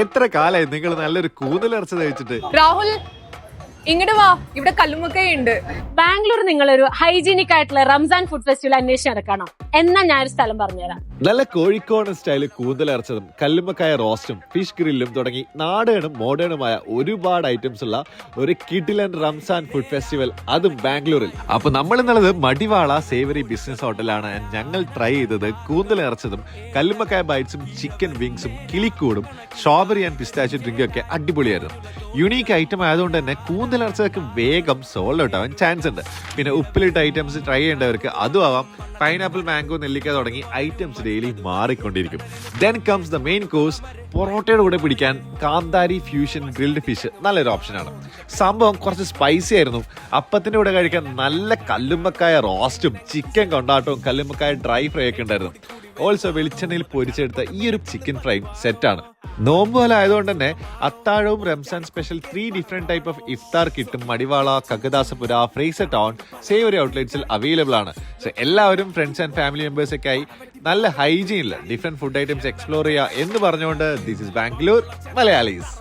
എത്ര കാലായി നിങ്ങൾ നല്ലൊരു കൂന്തലർച്ച കഴിച്ചിട്ട്? രാഹുൽ ഇങ്ങോട്ട് വാ, ഇവിടെ കല്ലുമ്മക്കയുണ്ട്. ബാംഗ്ലൂർ നിങ്ങളൊരു ഹൈജീനിക് ആയിട്ടുള്ള റംസാൻ ഫുഡ് ഫെസ്റ്റിവൽ അന്വേഷിച്ച് നടക്കണം. എന്നാ ഞാനൊരു സ്ഥലം പറഞ്ഞുതരാം. നല്ല കോഴിക്കോടൻ സ്റ്റൈല് കൂന്തലർച്ചതും കല്ലുമ്മക്കായ റോസ്റ്റും ഫിഷ് ഗ്രില്ലും തുടങ്ങി നാടേണും മോഡേണുമായ ഒരുപാട് ഐറ്റംസ് ഉള്ള ഒരു കിഡിലൻ റംസാൻ ഫുഡ് ഫെസ്റ്റിവൽ, അതും ബാംഗ്ലൂരിൽ. അപ്പൊ നമ്മൾ എന്നുള്ളത് മടിവാള സേവറി ബിസിനസ് ഹോട്ടലാണ്. ഞങ്ങൾ ട്രൈ ചെയ്തത് കൂന്തലർച്ചതും കല്ലുമ്മക്കായ ബൈറ്റ്സും ചിക്കൻ വിങ്സും കിളിക്കൂടും സ്ട്രോബെറി ആൻഡ് പിസ്താച്ചോ ഡ്രിങ്കും ഒക്കെ അടിപൊളിയായിരുന്നു. യുണീക്ക് ഐറ്റം ആയതുകൊണ്ട് തന്നെ കൂന്തലർച്ചതൊക്കെ വേഗം സോൾഡ് ഔട്ട് ആവാൻ ചാൻസ് ഉണ്ട്. പിന്നെ ഉപ്പിലിട്ട ഐറ്റംസ് ട്രൈ ചെയ്യേണ്ടവർക്ക് അതും ആവാം. പൈനാപ്പിൾ, മാംഗോ, നെല്ലിക്ക തുടങ്ങി ഐറ്റംസ് ഡെയിലി മാറിക്കൊണ്ടിരിക്കും. Then comes the main course. പൊറോട്ടയുടെ കൂടെ പിടിക്കാൻ കാന്താരി ഫ്യൂഷൻ ഗ്രിൽഡ് ഫിഷ് നല്ലൊരു ഓപ്ഷനാണ്. സംഭവം കുറച്ച് സ്പൈസി ആയിരുന്നു. അപ്പത്തിന്റെ കൂടെ കഴിക്കാൻ നല്ല കല്ലുമ്മക്കായ റോസ്റ്റും ചിക്കൻ കൊണ്ടാട്ടവും കല്ലുമ്മക്കായ ഡ്രൈ ഫ്രൈ ഒക്കെ ഉണ്ടായിരുന്നു. ഓൾസോ വെളിച്ചെണ്ണയിൽ പൊരിച്ചെടുത്ത ഈ ഒരു ചിക്കൻ ഫ്രൈയും സെറ്റാണ്. നോമ്പ് പോലെ ആയതുകൊണ്ട് തന്നെ അത്താഴവും Ramzan special 3 different type of iftar കിട്ടും Madiwala, Kagadaspura, Fraser town, Savoury ഔട്ട്ലെറ്റ്സിൽ അവൈലബിൾ ആണ്. സോ എല്ലാവരും ഫ്രണ്ട്സ് ആൻഡ് ഫാമിലി മെമ്പേഴ്സ് ഒക്കെ ആയി നല്ല ഹൈജീനിൽ ഡിഫറെന്റ് ഫുഡ് ഐറ്റംസ് എക്സ്പ്ലോർ ചെയ്യുക എന്ന് പറഞ്ഞുകൊണ്ട് ദിസ് ഇസ് ബാംഗ്ലൂർ മലയാളീസ്.